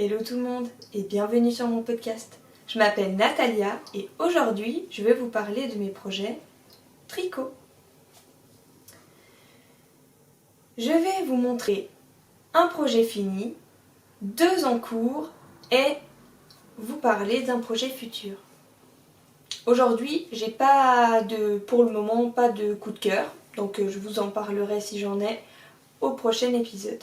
Hello tout le monde et bienvenue sur mon podcast. Je m'appelle Natalia et aujourd'hui je vais vous parler de mes projets tricot. Je vais vous montrer un projet fini, 2 en cours et vous parler d'un projet futur. Aujourd'hui j'ai pour le moment pas de coup de cœur, donc je vous en parlerai si j'en ai au prochain épisode.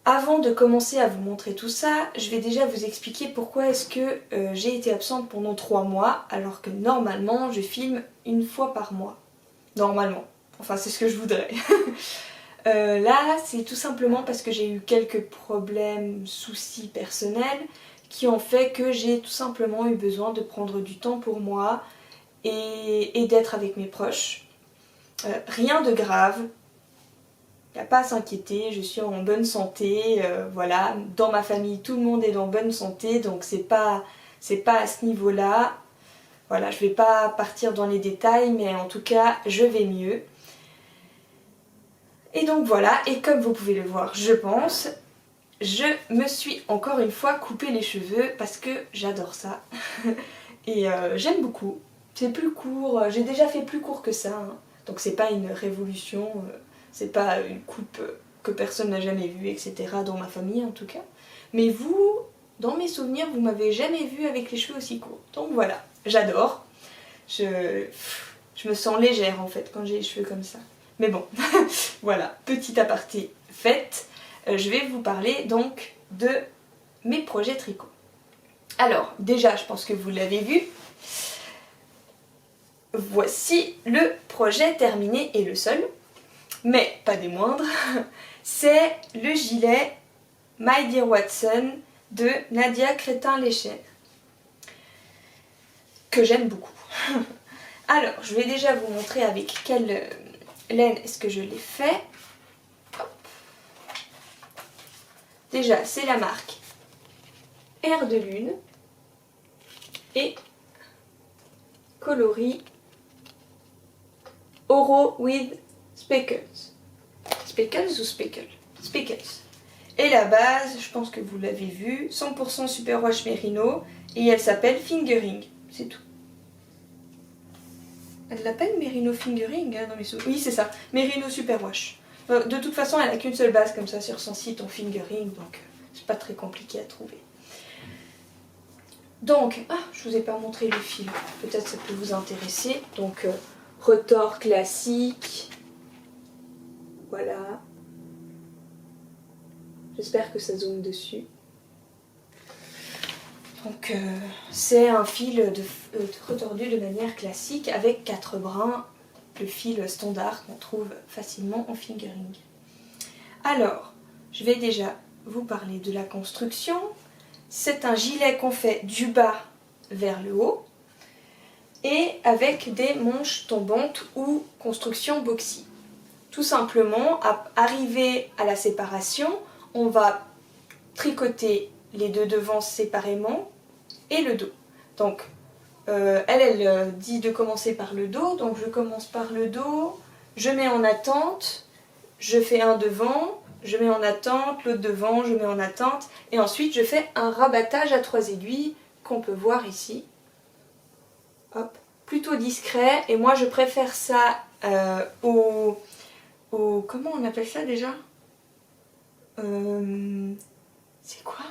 Avant de commencer à vous montrer tout ça, je vais déjà vous expliquer pourquoi est-ce que j'ai été absente pendant 3 mois alors que normalement je filme 1 fois par mois. Normalement. Enfin c'est ce que je voudrais. Là c'est tout simplement parce que j'ai eu quelques problèmes, soucis personnels qui ont fait que j'ai tout simplement eu besoin de prendre du temps pour moi et d'être avec mes proches. Rien de grave. Il n'y a pas à s'inquiéter, je suis en bonne santé, voilà, dans ma famille tout le monde est en bonne santé, donc c'est pas à ce niveau-là. Voilà, je vais pas partir dans les détails, mais en tout cas, je vais mieux. Et donc voilà, et comme vous pouvez le voir, je pense, je me suis encore une fois coupé les cheveux parce que j'adore ça. Et j'aime beaucoup. C'est plus court, j'ai déjà fait plus court que ça, hein. Donc c'est pas une révolution. C'est pas une coupe que personne n'a jamais vue, etc. dans ma famille en tout cas. Mais vous, dans mes souvenirs, vous m'avez jamais vue avec les cheveux aussi courts. Donc voilà, j'adore. Je me sens légère en fait quand j'ai les cheveux comme ça. Mais bon, voilà, petit aparté fait. Je vais vous parler donc de mes projets tricot. Alors, déjà, je pense que vous l'avez vu. Voici le projet terminé et le seul. Mais pas des moindres, c'est le gilet My Dear Watson de Nadia Crétin-Léchère, que j'aime beaucoup. Alors, je vais déjà vous montrer avec quelle laine est-ce que je l'ai fait. Hop. Déjà, c'est la marque Air de Lune et coloris Oro with Speckles. Speckles ou Speckle? Speckles. Et la base, je pense que vous l'avez vu, 100% superwash mérino et elle s'appelle Fingering. C'est tout. Elle l'appelle Merino Fingering hein, dans mes souvenirs. Oui, c'est ça. Merino superwash. De toute façon, elle n'a qu'une seule base comme ça sur son site en Fingering, donc c'est pas très compliqué à trouver. Donc, je vous ai pas montré le fil. Peut-être ça peut vous intéresser. Donc, retors classique. Voilà. J'espère que ça zoome dessus. Donc c'est un fil retordu de manière classique avec 4 brins, le fil standard qu'on trouve facilement en fingering. Alors, je vais déjà vous parler de la construction. C'est un gilet qu'on fait du bas vers le haut et avec des manches tombantes ou construction boxy. Tout simplement, arrivé à la séparation, on va tricoter les 2 devants séparément et le dos. Donc, elle dit de commencer par le dos, donc je commence par le dos, je mets en attente, je fais un devant, je mets en attente, l'autre devant, je mets en attente, et ensuite je fais un rabattage à 3 aiguilles qu'on peut voir ici. Hop, plutôt discret, et moi je préfère ça comment on appelle ça déjà? C'est quoi?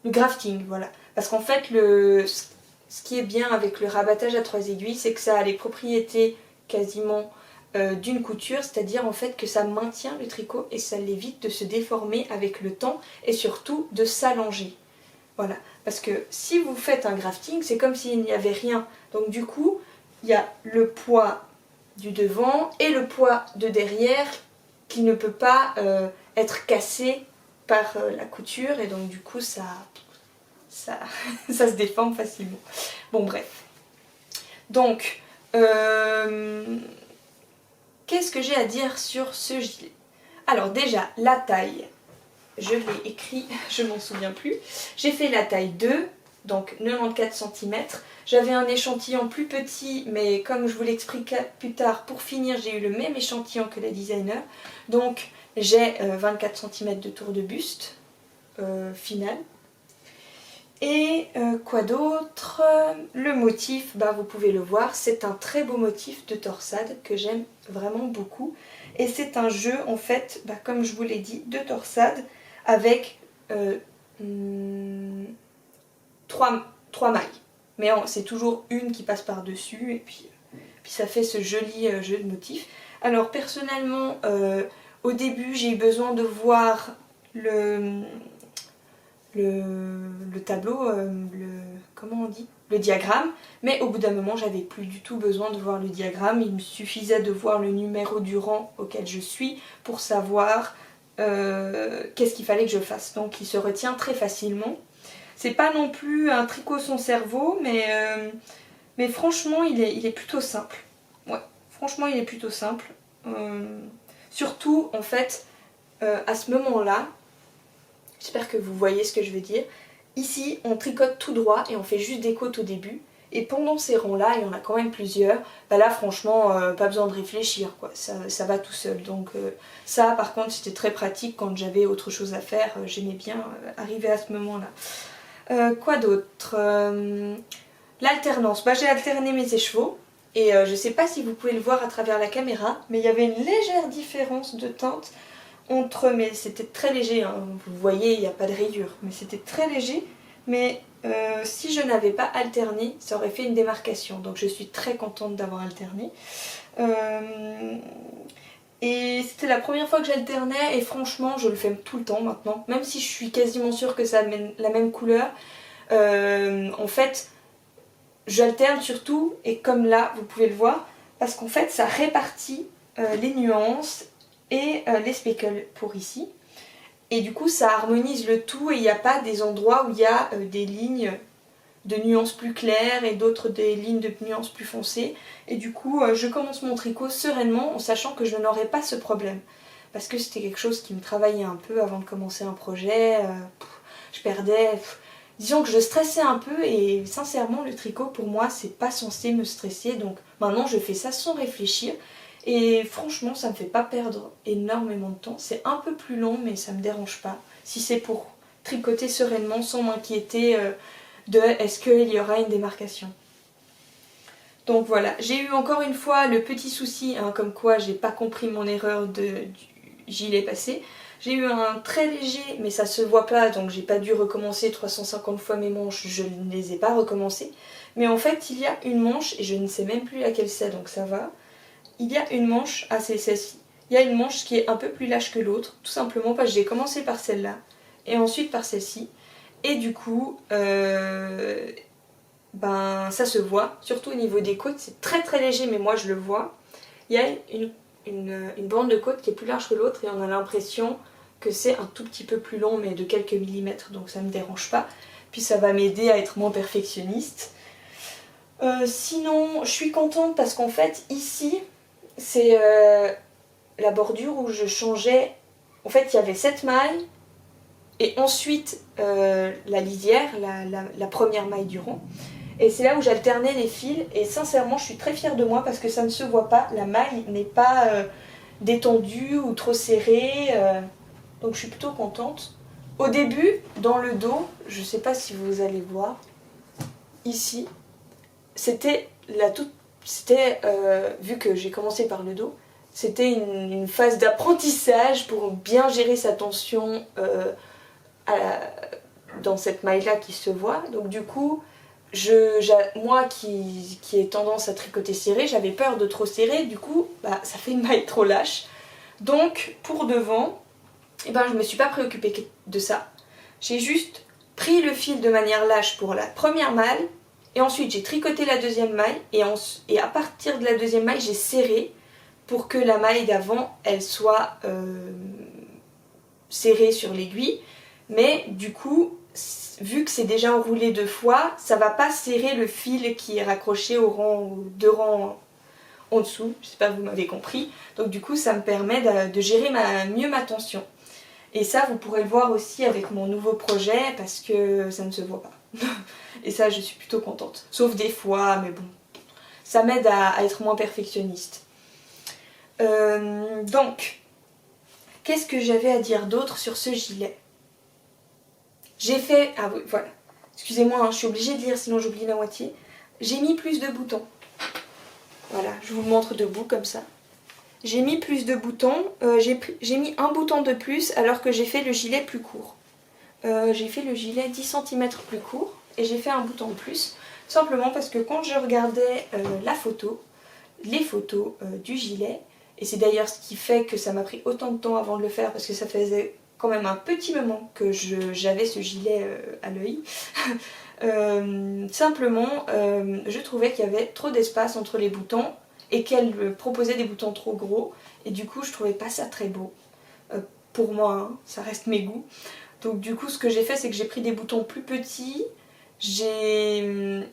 Le grafting, voilà. Parce qu'en fait, ce qui est bien avec le rabattage à 3 aiguilles, c'est que ça a les propriétés quasiment d'une couture, c'est-à-dire en fait que ça maintient le tricot et ça l'évite de se déformer avec le temps et surtout de s'allonger. Voilà. Parce que si vous faites un grafting, c'est comme s'il n'y avait rien. Donc du coup, il y a le poids du devant et le poids de derrière qui ne peut pas être cassé par la couture et donc du coup ça se déforme facilement. Bon bref. Donc qu'est-ce que j'ai à dire sur ce gilet? Alors déjà la taille, je l'ai écrit, je m'en souviens plus. J'ai fait la taille 2, donc 94 cm. J'avais un échantillon plus petit, mais comme je vous l'expliquerai plus tard, pour finir, j'ai eu le même échantillon que la designer. Donc j'ai 24 cm de tour de buste. final. Et quoi d'autre? Le motif, bah, vous pouvez le voir, c'est un très beau motif de torsade que j'aime vraiment beaucoup. Et c'est un jeu en fait, bah, comme je vous l'ai dit, de torsade avec 3 mailles. Mais c'est toujours une qui passe par-dessus et puis ça fait ce joli jeu de motifs. Alors personnellement, au début j'ai eu besoin de voir le tableau, comment on dit, le diagramme, mais au bout d'un moment j'avais plus du tout besoin de voir le diagramme, il me suffisait de voir le numéro du rang auquel je suis pour savoir qu'est-ce qu'il fallait que je fasse. Donc il se retient très facilement. C'est pas non plus un tricot son cerveau, mais franchement il est plutôt simple. Ouais, franchement il est plutôt simple. Surtout en fait à ce moment-là, j'espère que vous voyez ce que je veux dire. Ici, on tricote tout droit et on fait juste des côtes au début. Et pendant ces rangs-là, il y en a quand même plusieurs, bah là franchement, pas besoin de réfléchir, quoi. Ça va tout seul. Donc ça, par contre, c'était très pratique quand j'avais autre chose à faire. J'aimais bien arriver à ce moment-là. Quoi d'autre? L'alternance. Bah, j'ai alterné mes écheveaux. Et je sais pas si vous pouvez le voir à travers la caméra, mais il y avait une légère différence de teinte entre, mais c'était très léger, hein. Vous voyez, il n'y a pas de rayure, mais c'était très léger. Mais si je n'avais pas alterné, ça aurait fait une démarcation. Donc je suis très contente d'avoir alterné. Et c'était la première fois que j'alternais et franchement je le fais tout le temps maintenant. Même si je suis quasiment sûre que ça a la même couleur. En fait, j'alterne surtout, et comme là vous pouvez le voir, parce qu'en fait ça répartit les nuances et les speckles pour ici. Et du coup ça harmonise le tout et il n'y a pas des endroits où il y a des lignes de nuances plus claires et d'autres des lignes de nuances plus foncées. Et du coup je commence mon tricot sereinement en sachant que je n'aurai pas ce problème. Parce que c'était quelque chose qui me travaillait un peu avant de commencer un projet. Je perdais... Disons que je stressais un peu et sincèrement le tricot pour moi c'est pas censé me stresser. Donc maintenant je fais ça sans réfléchir. Et franchement ça me fait pas perdre énormément de temps. C'est un peu plus long mais ça me dérange pas. Si c'est pour tricoter sereinement sans m'inquiéter de est-ce qu'il y aura une démarcation. Donc voilà, j'ai eu encore une fois le petit souci, hein, comme quoi j'ai pas compris mon erreur du gilet passé. J'ai eu un très léger, mais ça se voit pas, donc j'ai pas dû recommencer 350 fois mes manches, je ne les ai pas recommencées. Mais en fait, il y a une manche, et je ne sais même plus laquelle c'est, donc ça va. Il y a une manche, ah c'est celle-ci, il y a une manche qui est un peu plus lâche que l'autre, tout simplement parce que j'ai commencé par celle-là, et ensuite par celle-ci. Et du coup, ben ça se voit, surtout au niveau des côtes, c'est très très léger, mais moi je le vois. Il y a une bande de côte qui est plus large que l'autre, et on a l'impression que c'est un tout petit peu plus long, mais de quelques millimètres, donc ça me dérange pas. Puis ça va m'aider à être moins perfectionniste. Sinon, je suis contente parce qu'en fait, ici, c'est la bordure où je changeais. En fait, il y avait 7 mailles, et ensuite la lisière, la première maille du rang. Et c'est là où j'alternais les fils, et sincèrement, je suis très fière de moi parce que ça ne se voit pas. La maille n'est pas détendue ou trop serrée. Donc je suis plutôt contente. Au début, dans le dos, je ne sais pas si vous allez voir, ici, c'était vu que j'ai commencé par le dos, c'était une phase d'apprentissage pour bien gérer sa tension dans cette maille-là qui se voit. Donc du coup, moi qui ai tendance à tricoter serré, j'avais peur de trop serrer, du coup, bah, ça fait une maille trop lâche. Donc pour devant, et ben, je ne me suis pas préoccupée de ça. J'ai juste pris le fil de manière lâche pour la première maille, et ensuite j'ai tricoté la deuxième maille, et à partir de la deuxième maille, j'ai serré pour que la maille d'avant, elle soit serrée sur l'aiguille. Mais du coup, vu que c'est déjà enroulé 2 fois, ça va pas serrer le fil qui est raccroché au rang, 2 rangs en dessous. Je sais pas, vous m'avez compris. Donc du coup, ça me permet de gérer mieux ma tension. Et ça, vous pourrez le voir aussi avec mon nouveau projet parce que ça ne se voit pas. Et ça, je suis plutôt contente. Sauf des fois, mais bon, ça m'aide à être moins perfectionniste. Donc, qu'est-ce que j'avais à dire d'autre sur ce gilet ? J'ai fait... Ah oui, voilà. Excusez-moi, hein, je suis obligée de lire sinon j'oublie la moitié. J'ai mis plus de boutons. Voilà, je vous le montre debout comme ça. J'ai mis plus de boutons. J'ai mis un bouton de plus alors que j'ai fait le gilet plus court. J'ai fait le gilet 10 cm plus court et j'ai fait un bouton de plus. Simplement parce que quand je regardais les photos du gilet, et c'est d'ailleurs ce qui fait que ça m'a pris autant de temps avant de le faire parce que ça faisait quand même un petit moment que j'avais ce gilet à l'œil. Simplement, je trouvais qu'il y avait trop d'espace entre les boutons et qu'elle proposait des boutons trop gros et du coup je trouvais pas ça très beau. Pour moi, hein, ça reste mes goûts. Donc du coup ce que j'ai fait c'est que j'ai pris des boutons plus petits, j'ai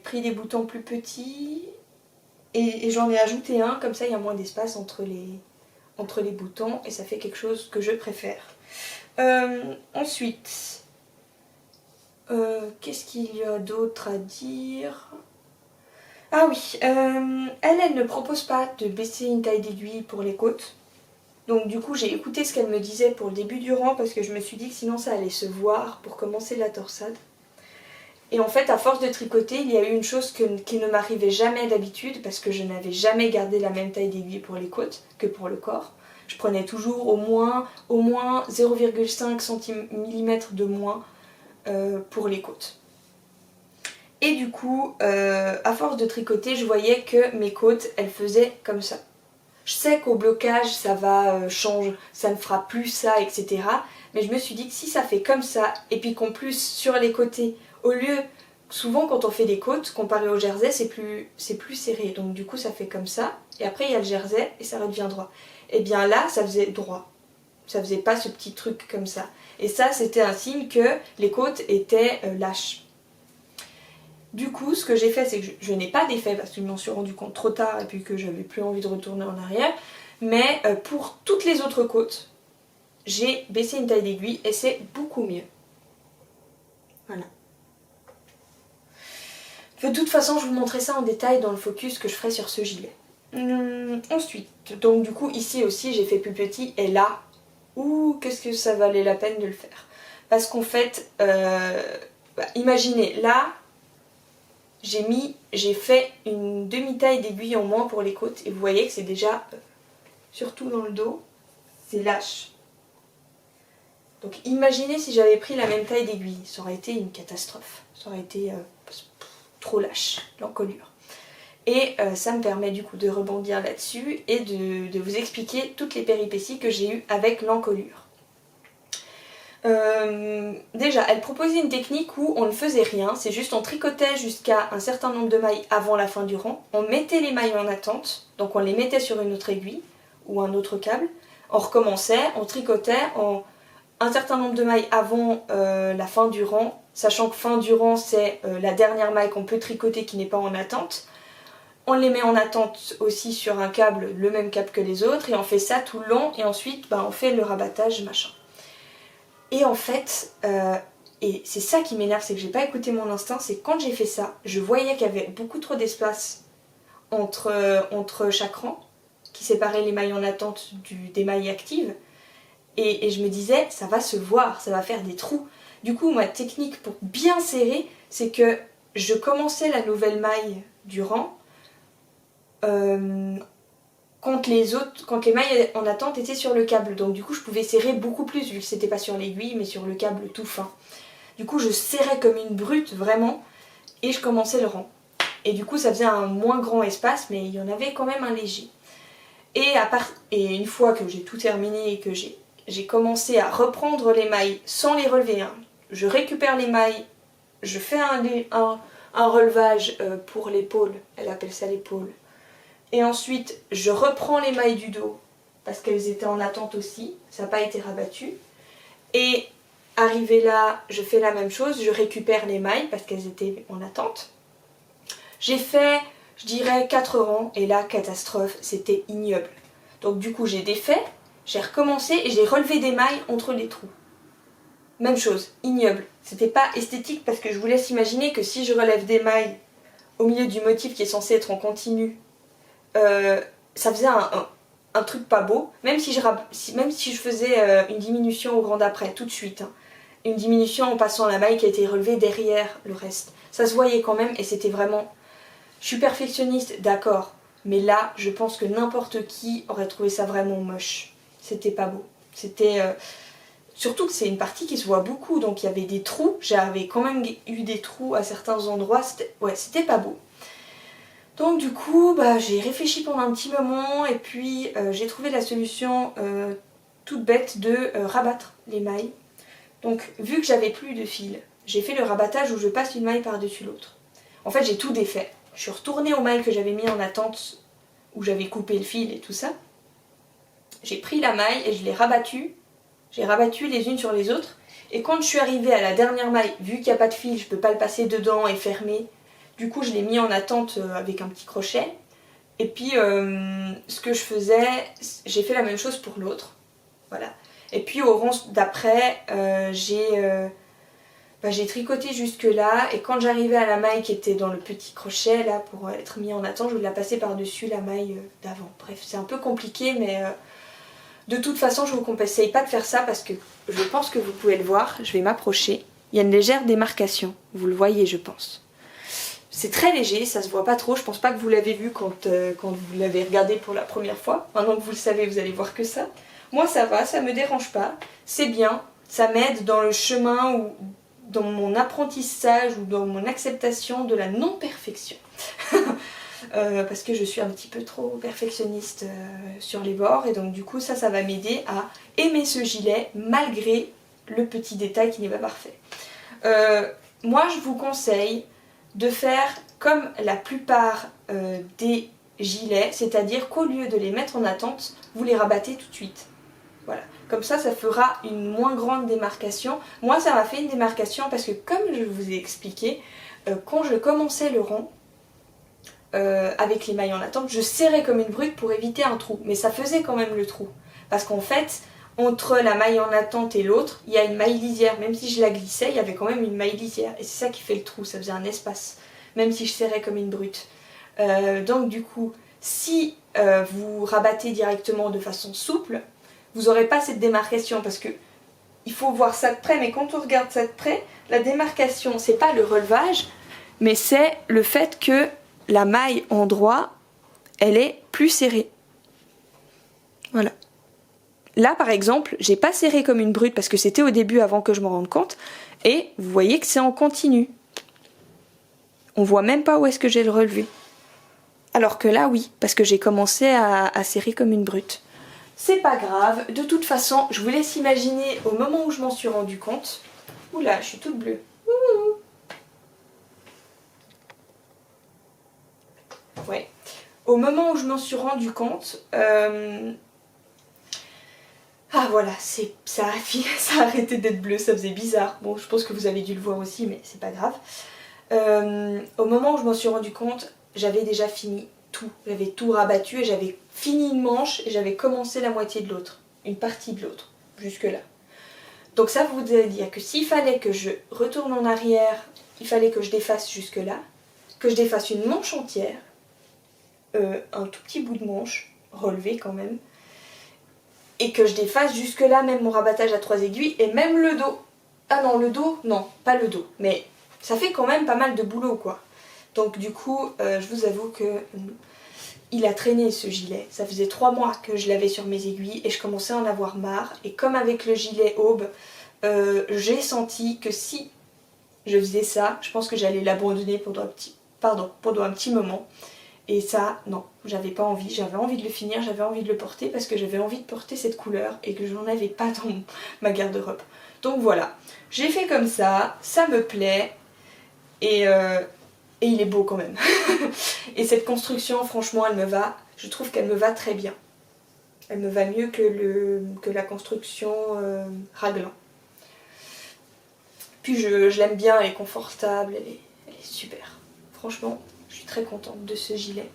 pris des boutons plus petits et j'en ai ajouté un, comme ça il y a moins d'espace entre les boutons et ça fait quelque chose que je préfère. Ensuite, qu'est-ce qu'il y a d'autre à dire? Ah oui, elle ne propose pas de baisser une taille d'aiguille pour les côtes. Donc du coup j'ai écouté ce qu'elle me disait pour le début du rang parce que je me suis dit que sinon ça allait se voir pour commencer la torsade. Et en fait à force de tricoter il y a eu une chose qui ne m'arrivait jamais d'habitude parce que je n'avais jamais gardé la même taille d'aiguille pour les côtes que pour le corps. Je prenais toujours au moins 0,5 mm de moins pour les côtes. Et du coup à force de tricoter je voyais que mes côtes elles faisaient comme ça. Je sais qu'au blocage ça va changer, ça ne fera plus ça, etc. Mais je me suis dit que si ça fait comme ça, et puis qu'en plus sur les côtés, au lieu, souvent quand on fait des côtes, comparé au jersey, c'est plus serré. Donc du coup ça fait comme ça, et après il y a le jersey et ça redevient droit. Et bien là ça faisait droit, ça faisait pas ce petit truc comme ça. Et ça c'était un signe que les côtes étaient lâches. Du coup, ce que j'ai fait, c'est que je n'ai pas défait parce que je m'en suis rendu compte trop tard et puis que j'avais plus envie de retourner en arrière. Mais pour toutes les autres côtes, j'ai baissé une taille d'aiguille et c'est beaucoup mieux. Voilà. De toute façon, je vous montrerai ça en détail dans le focus que je ferai sur ce gilet. Ensuite, donc du coup, ici aussi, j'ai fait plus petit et là, qu'est-ce que ça valait la peine de le faire. Parce qu'en fait, imaginez, là, j'ai fait une demi-taille d'aiguille en moins pour les côtes et vous voyez que c'est déjà, surtout dans le dos, c'est lâche. Donc imaginez si j'avais pris la même taille d'aiguille, ça aurait été une catastrophe, ça aurait été trop lâche, l'encolure. Et ça me permet du coup de rebondir là-dessus et de vous expliquer toutes les péripéties que j'ai eues avec l'encolure. Déjà, elle proposait une technique où on ne faisait rien, c'est juste on tricotait jusqu'à un certain nombre de mailles avant la fin du rang, on mettait les mailles en attente, donc on les mettait sur une autre aiguille ou un autre câble, on recommençait, on tricotait un certain nombre de mailles avant la fin du rang, sachant que fin du rang c'est la dernière maille qu'on peut tricoter qui n'est pas en attente. On les met en attente aussi sur un câble, le même câble que les autres, et on fait ça tout le long, et ensuite on fait le rabattage machin. Et en fait, et c'est ça qui m'énerve, c'est que j'ai pas écouté mon instinct, c'est que quand j'ai fait ça, je voyais qu'il y avait beaucoup trop d'espace entre chaque rang, qui séparait les mailles en attente des mailles actives, et je me disais, ça va se voir, ça va faire des trous. Du coup, ma technique pour bien serrer, c'est que je commençais la nouvelle maille du rang, quand les mailles en attente étaient sur le câble, donc du coup je pouvais serrer beaucoup plus vu que c'était pas sur l'aiguille mais sur le câble tout fin. Du coup je serrais comme une brute vraiment et je commençais le rang. Et du coup ça faisait un moins grand espace mais il y en avait quand même un léger. Et une fois que j'ai tout terminé et que j'ai commencé à reprendre les mailles sans les relever, hein, je récupère les mailles, je fais un relevage pour l'épaule, elle appelle ça l'épaule. Et ensuite, je reprends les mailles du dos parce qu'elles étaient en attente aussi, ça n'a pas été rabattu. Et arrivé là, je fais la même chose, je récupère les mailles parce qu'elles étaient en attente. J'ai fait, je dirais, 4 rangs et là, catastrophe, c'était ignoble. Donc du coup, j'ai défait, j'ai recommencé et j'ai relevé des mailles entre les trous. Même chose, ignoble. C'était pas esthétique parce que je vous laisse imaginer que si je relève des mailles au milieu du motif qui est censé être en continu, ça faisait un truc pas beau, même si je faisais une diminution au rang d'après tout de suite, hein. une diminution en passant la maille qui a été relevée derrière le reste. Ça se voyait quand même et c'était vraiment... Je suis perfectionniste, d'accord, mais là, je pense que n'importe qui aurait trouvé ça vraiment moche. C'était pas beau. C'était... Surtout que c'est une partie qui se voit beaucoup, donc il y avait des trous. J'avais quand même eu des trous à certains endroits. C'était pas beau. Donc du coup, j'ai réfléchi pendant un petit moment et puis j'ai trouvé la solution toute bête de rabattre les mailles. Donc vu que j'avais plus de fil, j'ai fait le rabattage où je passe une maille par-dessus l'autre. En fait, j'ai tout défait. Je suis retournée aux mailles que j'avais mis en attente, où j'avais coupé le fil et tout ça. J'ai pris la maille et je l'ai rabattue. J'ai rabattu les unes sur les autres. Et quand je suis arrivée à la dernière maille, vu qu'il n'y a pas de fil, je ne peux pas le passer dedans et fermer. Du coup, je l'ai mis en attente avec un petit crochet. Et puis, ce que je faisais, j'ai fait la même chose pour l'autre. Voilà. Et puis, au rang d'après, j'ai tricoté jusque là. Et quand j'arrivais à la maille qui était dans le petit crochet, là, pour être mis en attente, je voulais la passer par-dessus la maille d'avant. Bref, c'est un peu compliqué, mais... De toute façon, je vous conseille pas de faire ça parce que je pense que vous pouvez le voir. Je vais m'approcher. Il y a une légère démarcation. Vous le voyez, je pense. C'est très léger, ça se voit pas trop. Je pense pas que vous l'avez vu quand vous l'avez regardé pour la première fois. Maintenant que vous le savez, vous allez voir que ça. Moi, ça va, ça me dérange pas. C'est bien. Ça m'aide dans le chemin ou dans mon apprentissage ou dans mon acceptation de la non-perfection. Parce que je suis un petit peu trop perfectionniste sur les bords et donc du coup ça va m'aider à aimer ce gilet malgré le petit détail qui n'est pas parfait. Moi je vous conseille de faire comme la plupart des gilets, c'est-à-dire qu'au lieu de les mettre en attente, vous les rabattez tout de suite. Voilà. Comme ça fera une moins grande démarcation. Moi ça m'a fait une démarcation parce que comme je vous ai expliqué, quand je commençais le rang, avec les mailles en attente, je serrais comme une brute pour éviter un trou, mais ça faisait quand même le trou parce qu'en fait entre la maille en attente et l'autre il y a une maille lisière, même si je la glissais il y avait quand même une maille lisière et c'est ça qui fait le trou, ça faisait un espace même si je serrais comme une brute. Donc du coup si vous rabattez directement de façon souple, vous n'aurez pas cette démarcation parce que il faut voir ça de près, mais quand on regarde ça de près, la démarcation c'est pas le relevage mais c'est le fait que la maille endroit, elle est plus serrée. Voilà. Là, par exemple, j'ai pas serré comme une brute parce que c'était au début avant que je m'en rende compte. Et vous voyez que c'est en continu. On voit même pas où est-ce que j'ai le relevé. Alors que là, oui, parce que j'ai commencé à serrer comme une brute. C'est pas grave. De toute façon, je vous laisse imaginer au moment où je m'en suis rendu compte. Oula, je suis toute bleue. Ouh. Ouais. Au moment où je m'en suis rendu compte, voilà, ça a arrêté d'être bleu, ça faisait bizarre. Bon, je pense que vous avez dû le voir aussi, mais c'est pas grave. Au moment où je m'en suis rendu compte, j'avais déjà fini tout. J'avais tout rabattu et j'avais fini une manche et j'avais commencé la moitié de l'autre, une partie de l'autre, jusque là. Donc ça vous dire que s'il fallait que je retourne en arrière, il fallait que je défasse jusque là, que je défasse une manche entière, un tout petit bout de manche, relevé quand même, et que je défasse jusque là même mon rabattage à 3 aiguilles et même le dos. Ah non, le dos, non, pas le dos, mais ça fait quand même pas mal de boulot quoi. Donc du coup, je vous avoue que il a traîné ce gilet. Ça faisait 3 mois que je l'avais sur mes aiguilles et je commençais à en avoir marre. Et comme avec le gilet Aube, j'ai senti que si je faisais ça, je pense que j'allais l'abandonner pendant un petit moment. Et ça, non, j'avais pas envie. J'avais envie de le finir, j'avais envie de le porter parce que j'avais envie de porter cette couleur et que je n'en avais pas dans ma garde-robe. Donc voilà, j'ai fait comme ça me plaît et il est beau quand même. Et cette construction, franchement, elle me va. Je trouve qu'elle me va très bien. Elle me va mieux que la construction raglan. Puis je l'aime bien, elle est confortable, elle est super. Franchement, je suis très contente de ce gilet.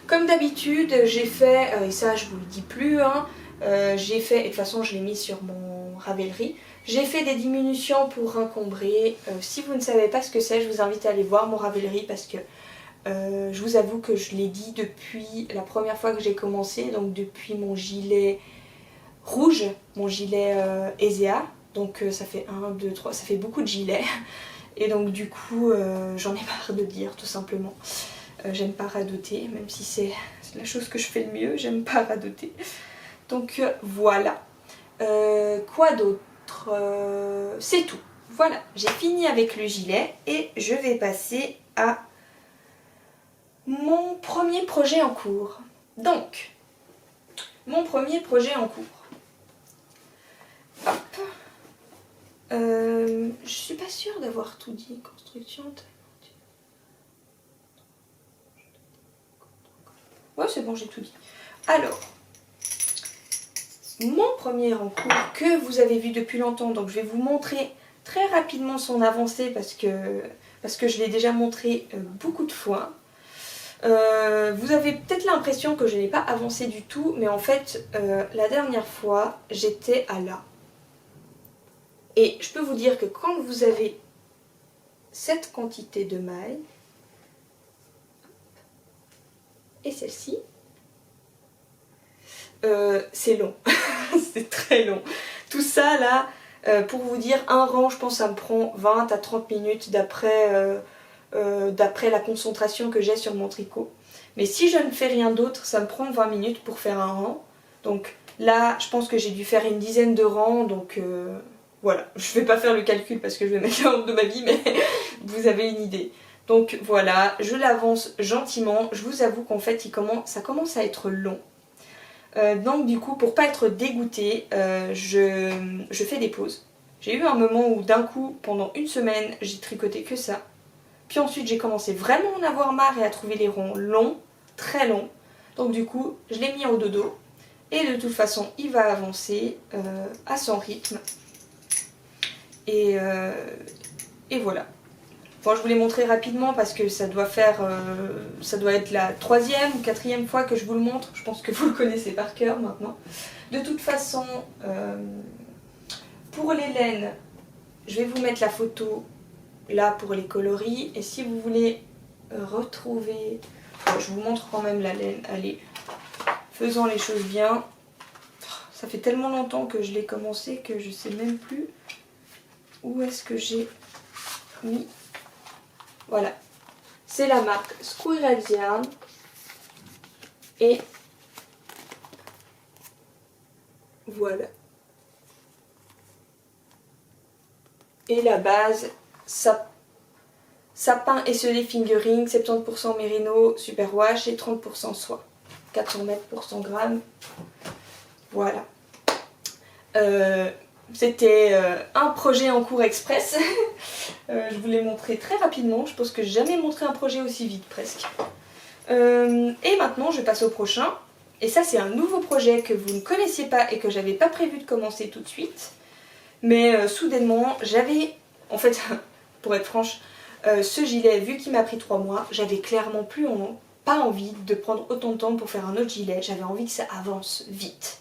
Comme d'habitude, j'ai fait, et ça je vous le dis plus, hein, j'ai fait, et de toute façon je l'ai mis sur mon Ravelry, j'ai fait des diminutions pour encombrer. Si vous ne savez pas ce que c'est, je vous invite à aller voir mon Ravelry parce que je vous avoue que je l'ai dit depuis la première fois que j'ai commencé, donc depuis mon gilet rouge, mon gilet Ezea. Donc ça fait 1, 2, 3, ça fait beaucoup de gilets. Et donc du coup j'en ai marre de lire tout simplement. J'aime pas radoter, même si c'est la chose que je fais le mieux, j'aime pas radoter. Donc voilà. Quoi d'autre? C'est tout. Voilà, j'ai fini avec le gilet et je vais passer à mon premier projet en cours. Donc, mon premier projet en cours. Hop. Je suis pas sûre d'avoir tout dit. Construction. Ouais, c'est bon, j'ai tout dit. Alors, mon premier en cours que vous avez vu depuis longtemps, donc je vais vous montrer très rapidement son avancée parce que je l'ai déjà montré beaucoup de fois. Vous avez peut-être l'impression que je n'ai pas avancé du tout, mais en fait, la dernière fois, j'étais à là. Et je peux vous dire que quand vous avez cette quantité de mailles, et celle-ci, c'est long, c'est très long. Tout ça là, pour vous dire, un rang, je pense ça me prend 20 à 30 minutes d'après la concentration que j'ai sur mon tricot. Mais si je ne fais rien d'autre, ça me prend 20 minutes pour faire un rang. Donc là, je pense que j'ai dû faire une dizaine de rangs, donc voilà. Je vais pas faire le calcul parce que je vais mettre la honte de ma vie, mais vous avez une idée. Donc voilà, je l'avance gentiment. Je vous avoue qu'en fait, ça commence à être long. Donc du coup, pour pas être dégoûtée, je fais des pauses. J'ai eu un moment où d'un coup, pendant une semaine, j'ai tricoté que ça. Puis ensuite, j'ai commencé vraiment à en avoir marre et à trouver les ronds longs, très longs. Donc du coup, je l'ai mis au dodo. Et de toute façon, il va avancer à son rythme. Et voilà. Bon, je vous l'ai montré rapidement parce que ça doit être la 3e ou 4e fois que je vous le montre. Je pense que vous le connaissez par cœur maintenant. De toute façon, pour les laines, je vais vous mettre la photo là pour les coloris. Et si vous voulez retrouver... je vous montre quand même la laine. Allez, faisons les choses bien. Ça fait tellement longtemps que je l'ai commencé que je sais même plus où est-ce que j'ai mis. Voilà, c'est la marque Squirrel's Yarn et voilà. Et la base, sapin esselé fingering, 70% mérino, superwash et 30% soie. 400 mètres pour 100 grammes. Voilà. C'était un projet en cours express. Je vous l'ai montré très rapidement. Je pense que j'ai jamais montré un projet aussi vite presque. Et maintenant je passe au prochain. Et ça c'est un nouveau projet que vous ne connaissiez pas et que j'avais pas prévu de commencer tout de suite. Mais soudainement j'avais... En fait, pour être franche, ce gilet, vu qu'il m'a pris 3 mois, j'avais clairement pas envie de prendre autant de temps pour faire un autre gilet. J'avais envie que ça avance vite.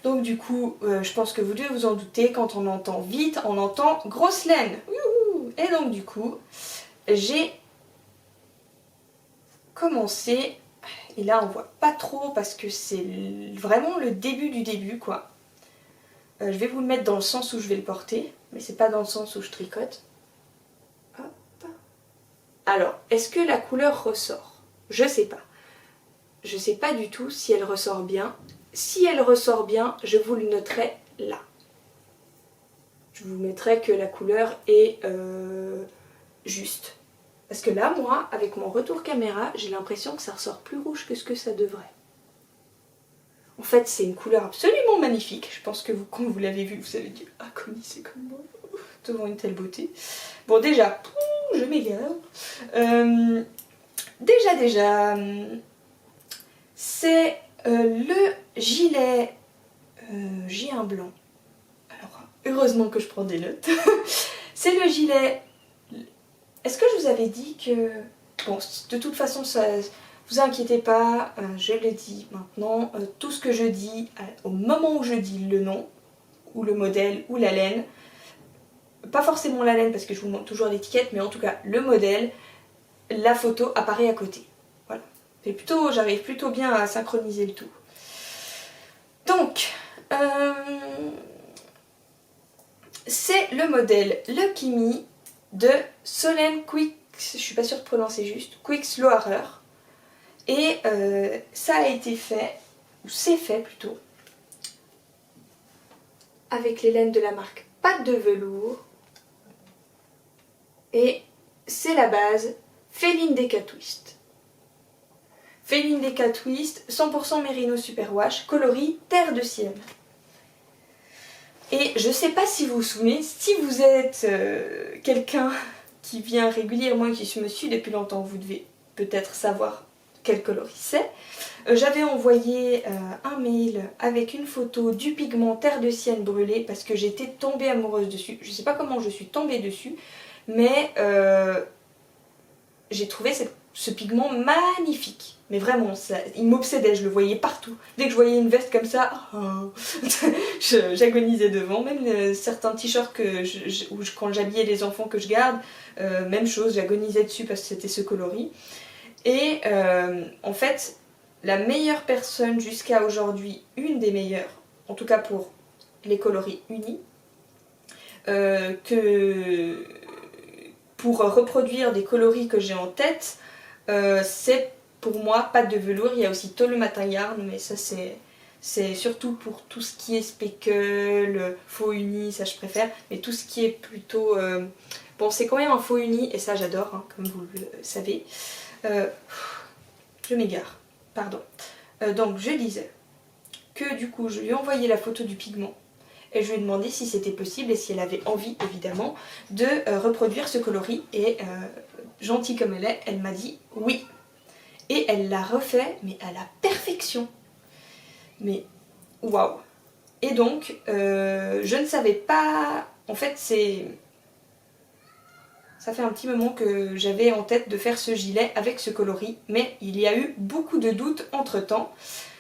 Donc du coup, je pense que vous devez vous en douter, quand on entend vite, on entend grosse laine. Et donc du coup, j'ai commencé, et là on voit pas trop parce que c'est vraiment le début du début quoi. Je vais vous le mettre dans le sens où je vais le porter, mais c'est pas dans le sens où je tricote. Hop. Alors, est-ce que la couleur ressort? Je sais pas. Je sais pas du tout si elle ressort bien. Si elle ressort bien, je vous le noterai là. Je vous mettrai que la couleur est juste. Parce que là, moi, avec mon retour caméra, j'ai l'impression que ça ressort plus rouge que ce que ça devrait. En fait, c'est une couleur absolument magnifique. Je pense que vous, quand vous l'avez vu, vous avez dit « Ah, Connie, c'est comme moi, devant une telle beauté. » Bon, déjà, je m'égare. Déjà, c'est le gilet... j'ai un blanc. Alors, heureusement que je prends des notes. C'est le gilet... Est-ce que je vous avais dit que... Bon, de toute façon, ça... Vous inquiétez pas, je le dis maintenant. Tout ce que je dis, au moment où je dis le nom, ou le modèle, ou la laine, pas forcément la laine parce que je vous montre toujours l'étiquette, mais en tout cas le modèle, la photo apparaît à côté. Voilà. J'arrive plutôt bien à synchroniser le tout. Donc, c'est le modèle Lucky Me de Solène Quick, je suis pas sûre de prononcer juste, Quicksloarer. Et ça a été fait, ou c'est fait plutôt, avec les laines de la marque Pâte de Velours. Et c'est la base Féline Deca Twist. Féline Deca Twist, 100% Merino Superwash, coloris Terre de Sienne. Et je sais pas si vous vous souvenez, si vous êtes quelqu'un qui vient régulièrement et qui me suit depuis longtemps, vous devez peut-être savoir quel coloris c'est. J'avais envoyé un mail avec une photo du pigment Terre de Sienne brûlé parce que j'étais tombée amoureuse dessus. Je sais pas comment je suis tombée dessus, mais j'ai trouvé ce pigment magnifique. Mais vraiment, il m'obsédait, je le voyais partout. Dès que je voyais une veste comme ça, j'agonisais devant. Même certains t-shirts quand j'habillais les enfants que je garde, même chose, j'agonisais dessus parce que c'était ce coloris. Et en fait, la meilleure personne jusqu'à aujourd'hui, une des meilleures, en tout cas pour les coloris unis, pour reproduire des coloris que j'ai en tête, c'est pour moi Pâte de Velours. Il y a aussi Tôle le Matin Yarn, mais ça c'est surtout pour tout ce qui est speckle, faux uni, ça je préfère, mais tout ce qui est plutôt... Bon, c'est quand même un faux uni, et ça j'adore, hein, comme vous le savez. Je m'égare, pardon. Donc je disais que du coup je lui ai envoyé la photo du pigment et je lui ai demandé si c'était possible et si elle avait envie évidemment de reproduire ce coloris, et gentille comme elle est, elle m'a dit oui. Et elle l'a refait, mais à la perfection. Mais waouh. Et donc je ne savais pas, en fait ça fait un petit moment que j'avais en tête de faire ce gilet avec ce coloris, mais il y a eu beaucoup de doutes entre temps,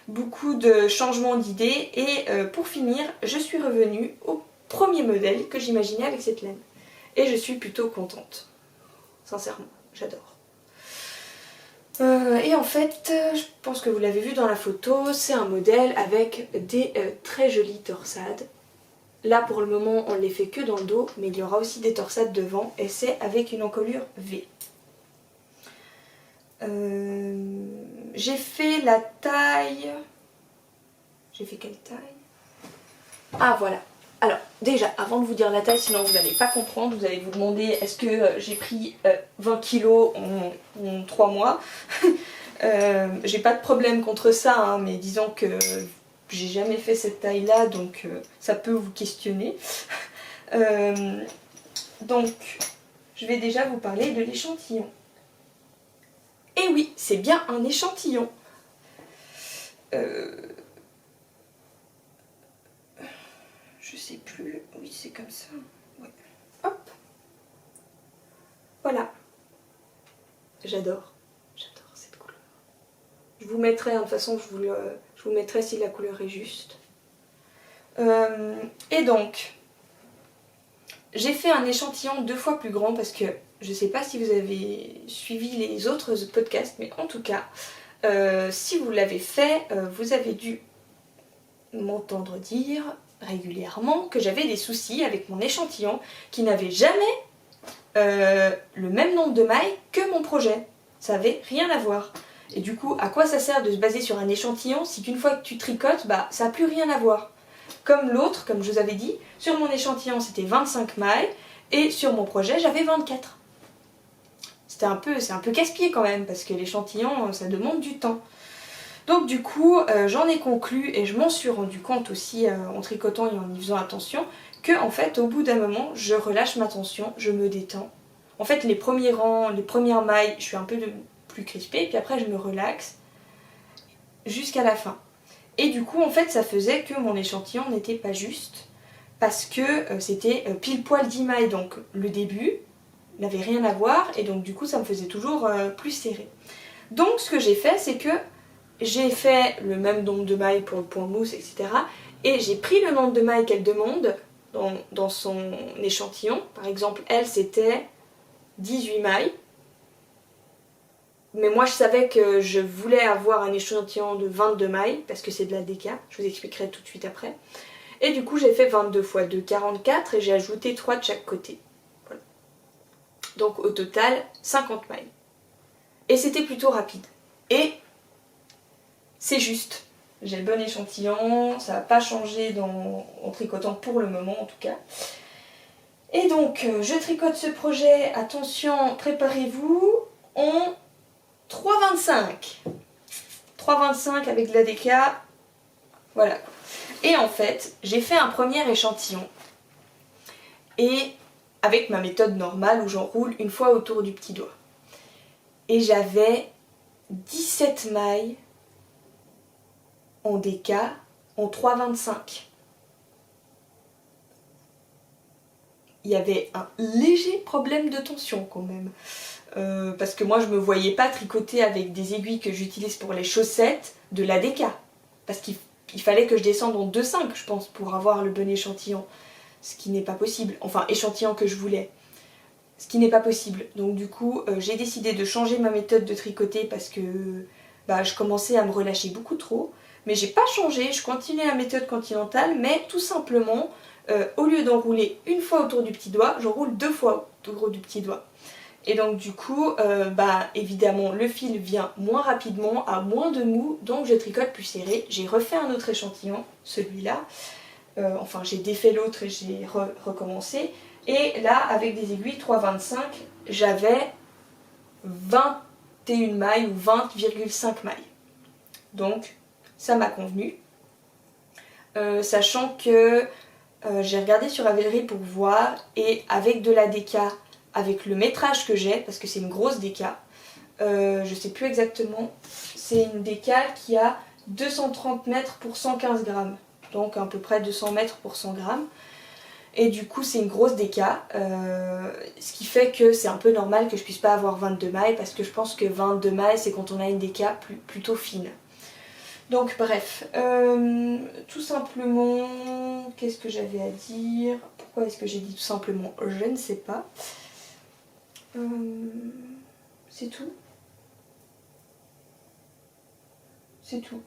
beaucoup de changements d'idées, et pour finir, je suis revenue au premier modèle que j'imaginais avec cette laine. Et je suis plutôt contente. Sincèrement, j'adore. Et en fait, je pense que vous l'avez vu dans la photo, c'est un modèle avec des très jolies torsades. Là pour le moment on ne les fait que dans le dos, mais il y aura aussi des torsades devant, et c'est avec une encolure V. J'ai fait la taille... J'ai fait quelle taille? Ah voilà. Alors déjà, avant de vous dire la taille, sinon vous n'allez pas comprendre, vous allez vous demander est-ce que j'ai pris 20 kilos en 3 mois. J'ai pas de problème contre ça, hein, mais disons que... j'ai jamais fait cette taille là, donc ça peut vous questionner. Donc je vais déjà vous parler de l'échantillon. Et oui, c'est bien un échantillon. Je sais plus, oui c'est comme ça. Ouais. Hop. Voilà. J'adore cette couleur. Je vous mettrai, hein, de toute façon je vous mettrai si la couleur est juste. Et donc, j'ai fait un échantillon 2 fois plus grand parce que je sais pas si vous avez suivi les autres podcasts, mais en tout cas, si vous l'avez fait, vous avez dû m'entendre dire régulièrement que j'avais des soucis avec mon échantillon qui n'avait jamais le même nombre de mailles que mon projet. Ça avait rien à voir. Et du coup, à quoi ça sert de se baser sur un échantillon si qu'une fois que tu tricotes, bah ça n'a plus rien à voir. Comme l'autre, comme je vous avais dit, sur mon échantillon c'était 25 mailles et sur mon projet j'avais 24. C'est un peu casse-pied quand même parce que l'échantillon ça demande du temps. Donc du coup j'en ai conclu et je m'en suis rendu compte aussi en tricotant et en y faisant attention que en fait au bout d'un moment je relâche ma tension, je me détends. En fait les premiers rangs, les premières mailles je suis un peu plus crispée puis après je me relaxe jusqu'à la fin. Et du coup en fait ça faisait que mon échantillon n'était pas juste parce que c'était pile poil 10 mailles, donc le début n'avait rien à voir et donc du coup ça me faisait toujours plus serré. Donc ce que j'ai fait c'est que j'ai fait le même nombre de mailles pour le point mousse etc. Et j'ai pris le nombre de mailles qu'elle demande dans son échantillon. Par exemple elle c'était 18 mailles. Mais moi je savais que je voulais avoir un échantillon de 22 mailles parce que c'est de la déca, je vous expliquerai tout de suite après. Et du coup j'ai fait 22 x 2, 44 et j'ai ajouté 3 de chaque côté. Voilà. Donc au total 50 mailles. Et c'était plutôt rapide. Et c'est juste. J'ai le bon échantillon, ça n'a pas changé en tricotant pour le moment en tout cas. Et donc je tricote ce projet, attention, préparez-vous, en 3,25. 3,25 avec de la DK, voilà. Et en fait, j'ai fait un premier échantillon. Et avec ma méthode normale où j'enroule une fois autour du petit doigt. Et j'avais 17 mailles en DK en 3,25. Il y avait un léger problème de tension quand même. Parce que moi je me voyais pas tricoter avec des aiguilles que j'utilise pour les chaussettes de la DK. Parce qu'il fallait que je descende en 2,5 je pense pour avoir le bon échantillon. Ce qui n'est pas possible. Enfin échantillon que je voulais. Ce qui n'est pas possible. Donc du coup j'ai décidé de changer ma méthode de tricoter parce que je commençais à me relâcher beaucoup trop. Mais j'ai pas changé, je continuais la méthode continentale, mais tout simplement, au lieu d'enrouler une fois autour du petit doigt, j'enroule 2 fois autour du petit doigt. Et donc du coup, évidemment, le fil vient moins rapidement, à moins de mou, donc je tricote plus serré. J'ai refait un autre échantillon, celui-là. Enfin, j'ai défait l'autre et j'ai recommencé. Et là, avec des aiguilles 3,25, j'avais 21 mailles ou 20,5 mailles. Donc, ça m'a convenu. Sachant que j'ai regardé sur Ravelry pour voir, et avec de la DK, avec le métrage que j'ai, parce que c'est une grosse DK, je sais plus exactement, c'est une DK qui a 230 mètres pour 115 grammes, donc à peu près 200 mètres pour 100 grammes. Et du coup c'est une grosse DK, ce qui fait que c'est un peu normal que je puisse pas avoir 22 mailles, parce que je pense que 22 mailles c'est quand on a une DK plutôt fine. Donc bref, tout simplement, qu'est-ce que j'avais à dire? Pourquoi est-ce que j'ai dit tout simplement? Je ne sais pas. C'est tout. C'est tout.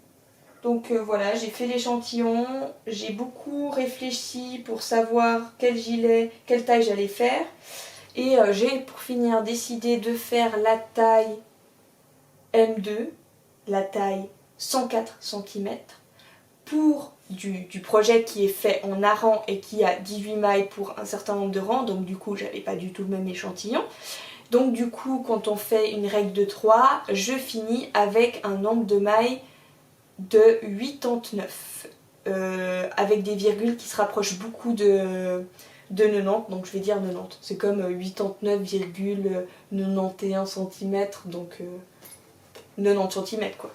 Donc voilà, j'ai fait l'échantillon, j'ai beaucoup réfléchi pour savoir quel gilet, quelle taille j'allais faire. Et j'ai pour finir décidé de faire la taille M2, la taille 104 cm, pour du projet qui est fait en aran et qui a 18 mailles pour un certain nombre de rangs, donc du coup j'avais pas du tout le même échantillon. Donc du coup quand on fait une règle de 3, je finis avec un nombre de mailles de 89, avec des virgules qui se rapprochent beaucoup de 90, donc je vais dire 90, c'est comme 89,91 cm, donc 90 cm quoi.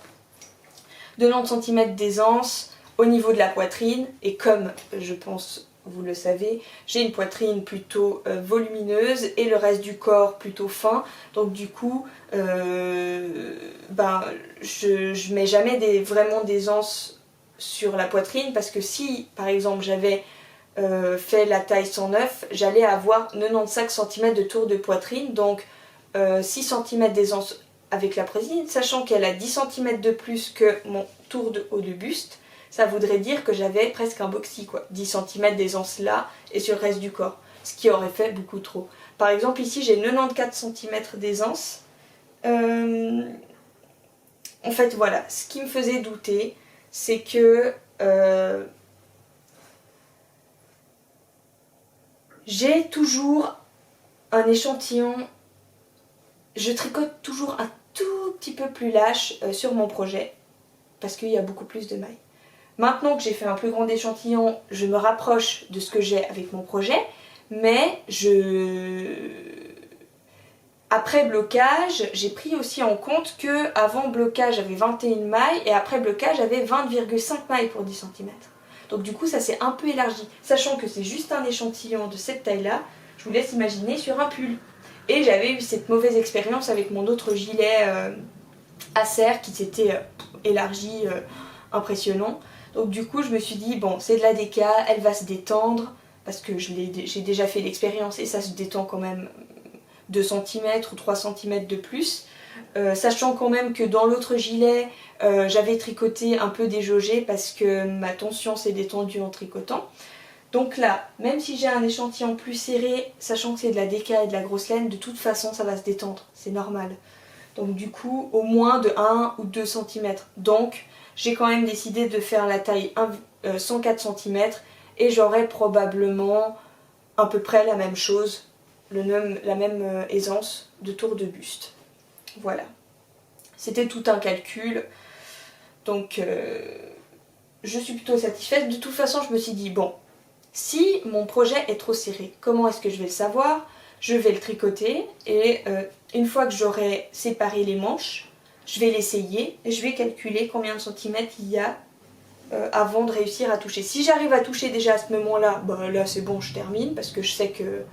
90 cm d'aisance au niveau de la poitrine, et comme je pense vous le savez, j'ai une poitrine plutôt volumineuse et le reste du corps plutôt fin, donc du coup je mets jamais vraiment d'aisance sur la poitrine, parce que si par exemple j'avais fait la taille 109, j'allais avoir 95 cm de tour de poitrine, donc 6 cm d'aisance avec la poitrine, sachant qu'elle a 10 cm de plus que mon tour de haut de buste. Ça voudrait dire que j'avais presque un boxy quoi, 10 cm d'aisance là et sur le reste du corps, ce qui aurait fait beaucoup trop. Par exemple ici j'ai 94 cm d'aisance. En fait voilà, ce qui me faisait douter, c'est que j'ai toujours un échantillon, je tricote toujours un tout petit peu plus lâche sur mon projet, parce qu'il y a beaucoup plus de mailles. Maintenant que j'ai fait un plus grand échantillon, je me rapproche de ce que j'ai avec mon projet, mais après blocage, j'ai pris aussi en compte que avant blocage j'avais 21 mailles et après blocage j'avais 20,5 mailles pour 10 cm. Donc du coup ça s'est un peu élargi, sachant que c'est juste un échantillon de cette taille-là, je vous laisse imaginer sur un pull. Et j'avais eu cette mauvaise expérience avec mon autre gilet Acer qui s'était élargi, impressionnant. Donc du coup je me suis dit bon c'est de la DK, elle va se détendre, parce que j'ai déjà fait l'expérience et ça se détend quand même 2 cm ou 3 cm de plus. sachant quand même que dans l'autre gilet, j'avais tricoté un peu déjaugé parce que ma tension s'est détendue en tricotant. Donc là, même si j'ai un échantillon plus serré, sachant que c'est de la déca et de la grosse laine, de toute façon ça va se détendre, c'est normal. Donc du coup, au moins de 1 ou 2 cm. Donc j'ai quand même décidé de faire la taille 104 cm et j'aurai probablement à peu près la même chose, la même aisance de tour de buste. Voilà. C'était tout un calcul. Donc je suis plutôt satisfaite. De toute façon, je me suis dit, bon, si mon projet est trop serré, comment est-ce que je vais le savoir? Je vais le tricoter et une fois que j'aurai séparé les manches, je vais l'essayer et je vais calculer combien de centimètres il y a avant de réussir à toucher. Si j'arrive à toucher déjà à ce moment-là, bah là c'est bon, je termine parce que je sais que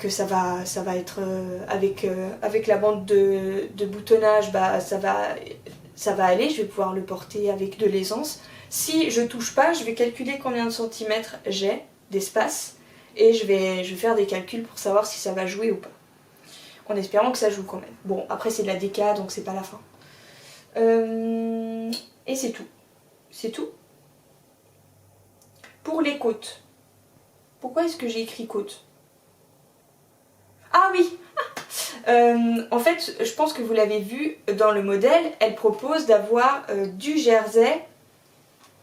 ça va être avec la bande de boutonnage, ça va aller, je vais pouvoir le porter avec de l'aisance. Si je touche pas, je vais calculer combien de centimètres j'ai d'espace et je vais faire des calculs pour savoir si ça va jouer ou pas. En espérant que ça joue quand même. Bon, après c'est de la déca donc c'est pas la fin. Et c'est tout. C'est tout. Pour les côtes. Pourquoi est-ce que j'ai écrit côte? Ah oui. En fait, je pense que vous l'avez vu dans le modèle, elle propose d'avoir du jersey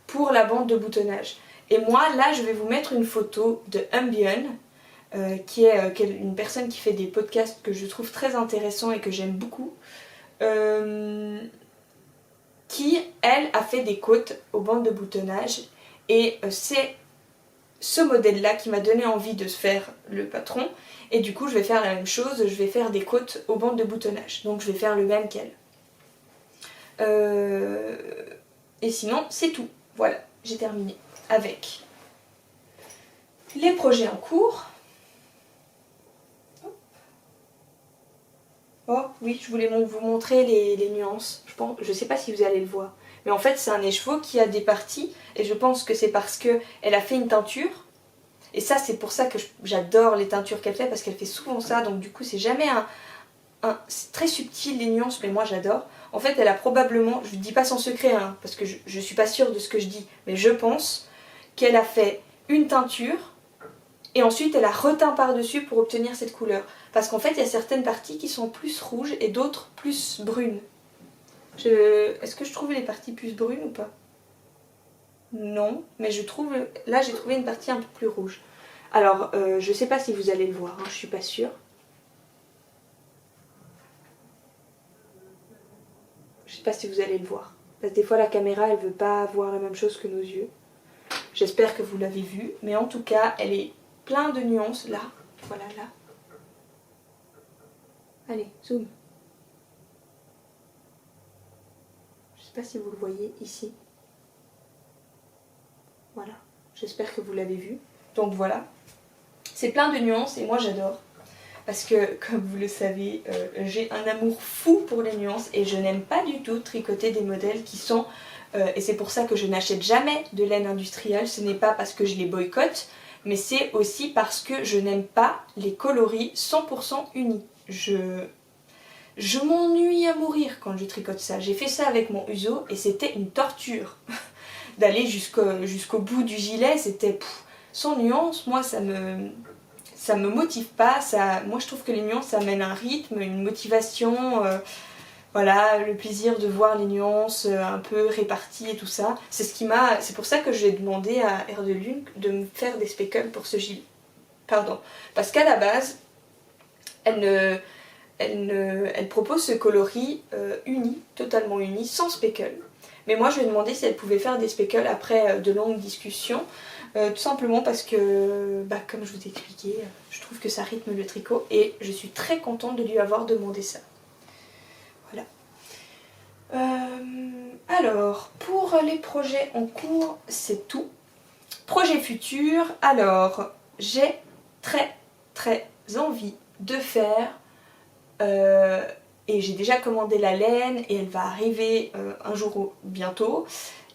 pour la bande de boutonnage. Et moi, là, je vais vous mettre une photo de Ambion, qui est une personne qui fait des podcasts que je trouve très intéressants et que j'aime beaucoup, qui, elle, a fait des côtes aux bandes de boutonnage. Et c'est ce modèle-là qui m'a donné envie de se faire le patron. Et du coup, je vais faire la même chose, je vais faire des côtes aux bandes de boutonnage. Donc, je vais faire le même qu'elle. Et sinon, c'est tout. Voilà, j'ai terminé avec les projets en cours. Oh oui, je voulais vous montrer les nuances. Je sais pas si vous allez le voir. Mais en fait, c'est un écheveau qui a des parties. Et je pense que c'est parce qu'elle a fait une teinture. Et ça, c'est pour ça que j'adore les teintures qu'elle fait. Parce qu'elle fait souvent ça. Donc du coup, c'est jamais c'est très subtil les nuances. Mais moi, j'adore. En fait, elle a probablement, je ne dis pas sans secret, hein, parce que je suis pas sûre de ce que je dis. Mais je pense qu'elle a fait une teinture. Et ensuite, elle a reteint par-dessus pour obtenir cette couleur. Parce qu'en fait, il y a certaines parties qui sont plus rouges et d'autres plus brunes. Est-ce que je trouve les parties plus brunes ou pas? Non, mais je trouve... Là, j'ai trouvé une partie un peu plus rouge. Alors, je sais pas si vous allez le voir, hein, je suis pas sûre. Je sais pas si vous allez le voir. Parce que des fois, la caméra, elle veut pas voir la même chose que nos yeux. J'espère que vous l'avez vu. Mais en tout cas, elle est plein de nuances. Là, voilà, là. Allez, zoom. Je sais pas si vous le voyez ici. Voilà, j'espère que vous l'avez vu. Donc voilà, c'est plein de nuances et moi j'adore. Parce que, comme vous le savez, j'ai un amour fou pour les nuances et je n'aime pas du tout tricoter des modèles qui sont... et c'est pour ça que je n'achète jamais de laine industrielle. Ce n'est pas parce que je les boycotte, mais c'est aussi parce que je n'aime pas les coloris 100% unis. Je m'ennuie à mourir quand je tricote ça. J'ai fait ça avec mon Uso et c'était une torture. D'aller jusqu'au bout du gilet, c'était sans nuance. Moi, ça me motive pas. Moi, je trouve que les nuances, ça amène un rythme, une motivation. Voilà, le plaisir de voir les nuances un peu réparties et tout ça. C'est pour ça que j'ai demandé à Air de Lune de me faire des speckles pour ce gilet. Pardon. Parce qu'à la base, elle propose ce coloris uni, totalement uni, sans speckle. Mais moi je lui ai demandé si elle pouvait faire des speckles après de longues discussions, tout simplement parce que, comme je vous ai expliqué, je trouve que ça rythme le tricot et je suis très contente de lui avoir demandé ça. Voilà. Alors, pour les projets en cours, c'est tout. Projet futur, alors, j'ai très envie de faire... et j'ai déjà commandé la laine et elle va arriver un jour bientôt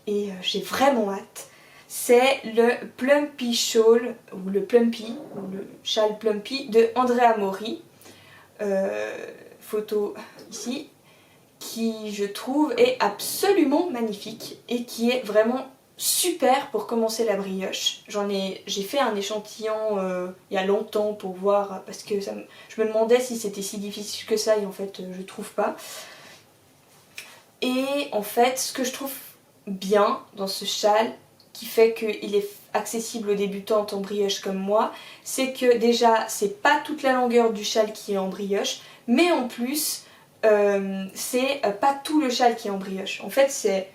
et j'ai vraiment hâte. C'est le Plumpy Shawl ou le Plumpy ou le châle Plumpy de Andrea Mori. photo ici, qui je trouve est absolument magnifique et qui est vraiment super pour commencer la brioche. J'ai fait un échantillon il y a longtemps pour voir, parce que je me demandais si c'était si difficile que ça et en fait je trouve pas. Et en fait ce que je trouve bien dans ce châle, qui fait qu'il est accessible aux débutantes en brioche comme moi, c'est que déjà c'est pas toute la longueur du châle qui est en brioche, mais en plus c'est pas tout le châle qui est en brioche. En fait c'est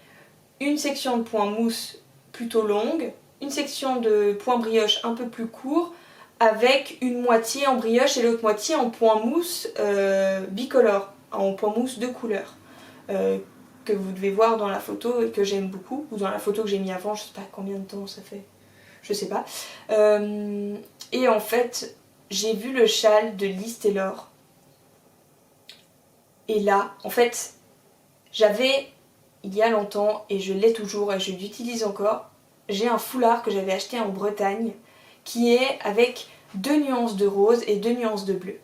une section de point mousse plutôt longue, une section de point brioche un peu plus court, avec une moitié en brioche et l'autre moitié en point mousse bicolore, en point mousse de couleur, que vous devez voir dans la photo et que j'aime beaucoup, ou dans la photo que j'ai mis avant, je sais pas combien de temps ça fait, je sais pas. Et en fait, j'ai vu le châle de Liz Taylor, et là, en fait, j'avais il y a longtemps, et je l'ai toujours et je l'utilise encore, j'ai un foulard que j'avais acheté en Bretagne qui est avec 2 nuances de rose et 2 nuances de bleu,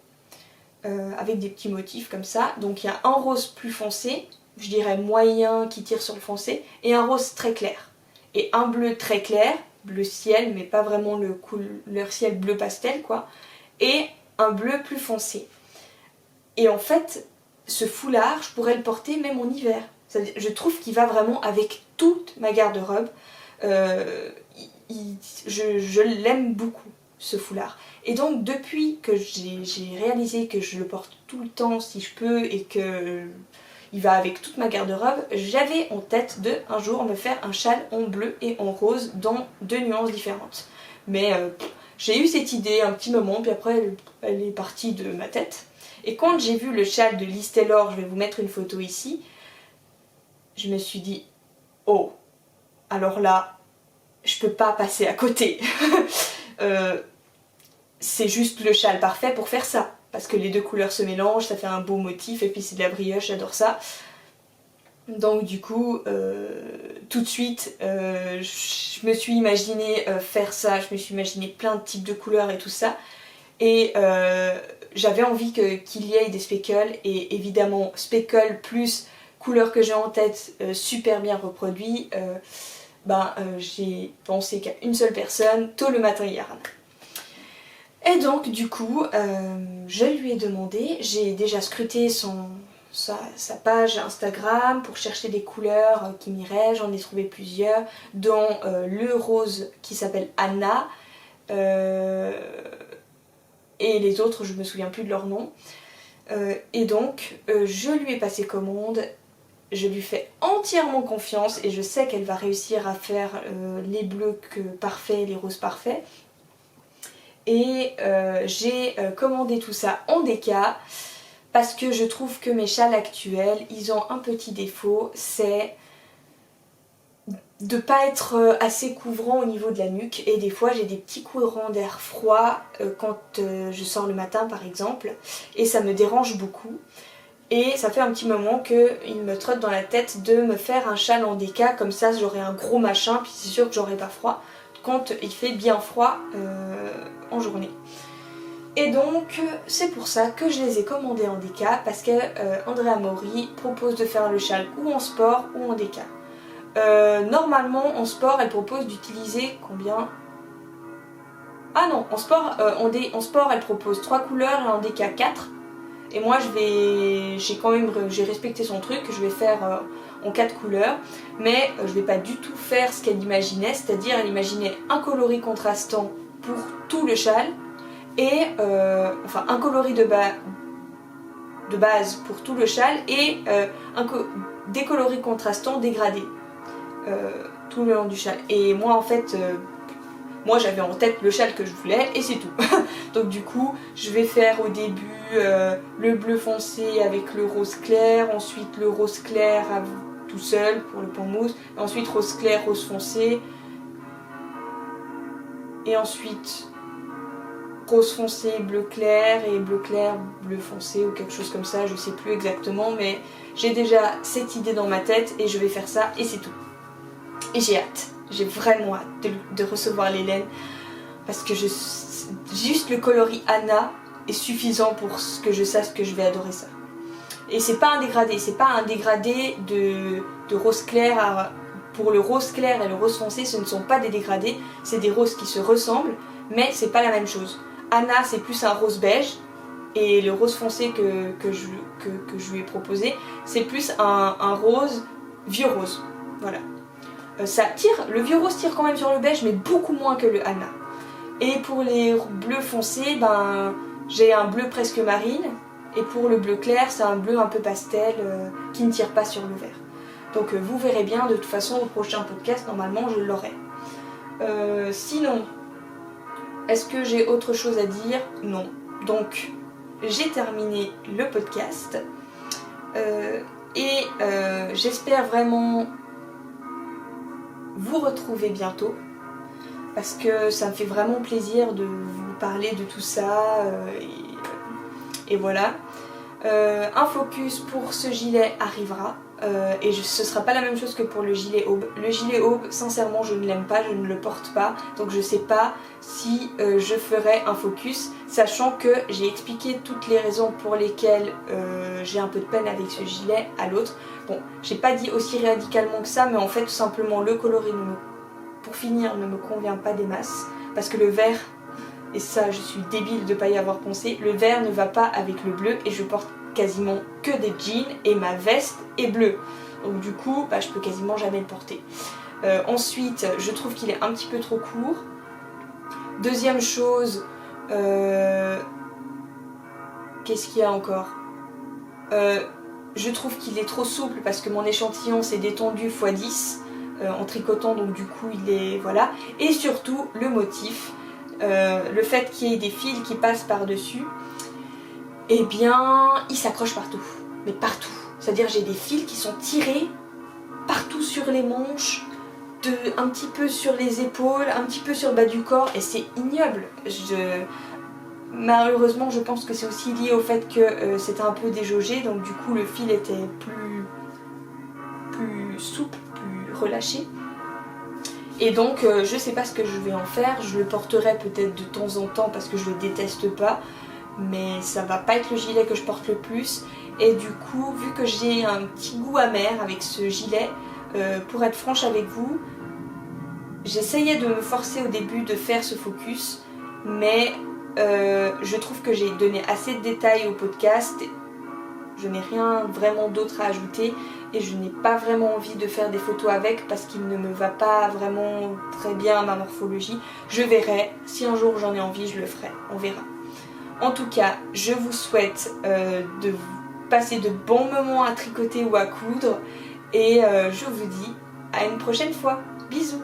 avec des petits motifs comme ça. Donc il y a un rose plus foncé, je dirais moyen, qui tire sur le foncé, et un rose très clair, et un bleu très clair, bleu ciel mais pas vraiment le couleur ciel bleu pastel quoi, et un bleu plus foncé. Et en fait ce foulard je pourrais le porter même en hiver. Je trouve qu'il va vraiment avec toute ma garde-robe. Je l'aime beaucoup, ce foulard. Et donc depuis que j'ai réalisé que je le porte tout le temps si je peux et que il va avec toute ma garde-robe, j'avais en tête de un jour me faire un châle en bleu et en rose dans 2 nuances différentes. Mais j'ai eu cette idée un petit moment, puis après elle est partie de ma tête. Et quand j'ai vu le châle de Liz Taylor, je vais vous mettre une photo ici, je me suis dit, oh, alors là, je peux pas passer à côté. C'est juste le châle parfait pour faire ça, parce que les deux couleurs se mélangent, ça fait un beau motif, et puis c'est de la brioche, j'adore ça. Donc du coup, tout de suite, je me suis imaginé faire ça, je me suis imaginé plein de types de couleurs et tout ça, et j'avais envie qu'il y ait des speckles, et évidemment speckle plus couleur que j'ai en tête super bien reproduit, j'ai pensé qu'à une seule personne, tôt le matin yarn. Et donc du coup, je lui ai demandé, j'ai déjà scruté sa page Instagram pour chercher des couleurs qui m'iraient, j'en ai trouvé plusieurs, dont le rose qui s'appelle Anna, et les autres je me souviens plus de leur nom. Et donc je lui ai passé commande. Je lui fais entièrement confiance et je sais qu'elle va réussir à faire les bleus parfaits, les roses parfaits. Et j'ai commandé tout ça en déca parce que je trouve que mes châles actuels, ils ont un petit défaut, c'est de pas être assez couvrant au niveau de la nuque. Et des fois j'ai des petits courants d'air froid quand je sors le matin par exemple, et ça me dérange beaucoup. Et ça fait un petit moment qu'il me trotte dans la tête de me faire un châle en déca, comme ça j'aurai un gros machin, puis c'est sûr que j'aurai pas froid quand il fait bien froid en journée. Et donc c'est pour ça que je les ai commandés en déca, parce que Andrea Mori propose de faire le châle ou en sport ou en déca. Normalement en sport elle propose d'utiliser combien? Ah non, en sport elle propose 3 couleurs et en déca 4. Et moi j'ai respecté son truc, je vais faire en 4 couleurs, mais je vais pas du tout faire ce qu'elle imaginait, c'est-à-dire elle imaginait un coloris contrastant pour tout le châle, et un coloris de base pour tout le châle, et des coloris contrastants dégradés tout le long du châle. Et moi en fait, moi j'avais en tête le châle que je voulais et c'est tout. Donc du coup je vais faire au début le bleu foncé avec le rose clair, ensuite le rose clair tout seul pour le pan mousse, ensuite rose clair, rose foncé, et ensuite rose foncé, bleu clair, et bleu clair, bleu foncé ou quelque chose comme ça, je sais plus exactement, mais j'ai déjà cette idée dans ma tête et je vais faire ça et c'est tout. Et j'ai hâte. J'ai vraiment hâte de recevoir les laines, parce que juste le coloris Anna, est suffisant pour que je sache que je vais adorer ça. Et c'est pas un dégradé, de rose clair pour le rose clair et le rose foncé, ce ne sont pas des dégradés, c'est des roses qui se ressemblent, mais c'est pas la même chose. Anna, c'est plus un rose beige, et le rose foncé que je lui ai proposé, c'est plus un rose, vieux rose. Voilà. Le vieux rose tire quand même sur le beige, mais beaucoup moins que le Anna. Et pour les bleus foncés, j'ai un bleu presque marine, et pour le bleu clair, c'est un bleu un peu pastel qui ne tire pas sur le vert. Donc vous verrez bien, de toute façon, au prochain podcast, normalement, je l'aurai. Sinon, est-ce que j'ai autre chose à dire? Non. Donc, j'ai terminé le podcast. J'espère vraiment vous retrouver bientôt. Parce que ça me fait vraiment plaisir de vous parler de tout ça. Et voilà. Un focus pour ce gilet arrivera. Ce sera pas la même chose que pour le gilet aube. Le gilet aube, sincèrement, je ne l'aime pas, je ne le porte pas, donc je sais pas si je ferai un focus, sachant que j'ai expliqué toutes les raisons pour lesquelles j'ai un peu de peine avec ce gilet à l'autre. Bon, j'ai pas dit aussi radicalement que ça, mais en fait, tout simplement, le coloris, pour finir, ne me convient pas des masses, parce que le vert, et ça, je suis débile de pas y avoir pensé, le vert ne va pas avec le bleu, et je porte quasiment que des jeans et ma veste est bleue, donc du coup je peux quasiment jamais le porter. Ensuite, je trouve qu'il est un petit peu trop court. Deuxième chose, qu'est-ce qu'il y a encore? Je trouve qu'il est trop souple parce que mon échantillon c'est détendu x 10 en tricotant, donc du coup il est voilà. Et surtout le motif, le fait qu'il y ait des fils qui passent par dessus, eh bien, il s'accroche partout, mais partout. C'est-à-dire j'ai des fils qui sont tirés partout sur les manches, un petit peu sur les épaules, un petit peu sur le bas du corps, et c'est ignoble. Malheureusement, je pense que c'est aussi lié au fait que c'était un peu déjaugé, donc du coup le fil était plus souple, plus relâché. Et donc je sais pas ce que je vais en faire, je le porterai peut-être de temps en temps parce que je le déteste pas, mais ça va pas être le gilet que je porte le plus. Et du coup, vu que j'ai un petit goût amer avec ce gilet, pour être franche avec vous, j'essayais de me forcer au début de faire ce focus, mais je trouve que j'ai donné assez de détails au podcast, je n'ai rien vraiment d'autre à ajouter et je n'ai pas vraiment envie de faire des photos avec parce qu'il ne me va pas vraiment très bien à ma morphologie. Je verrai, si un jour j'en ai envie, je le ferai, on verra. En tout cas, je vous souhaite de passer de bons moments à tricoter ou à coudre et je vous dis à une prochaine fois. Bisous!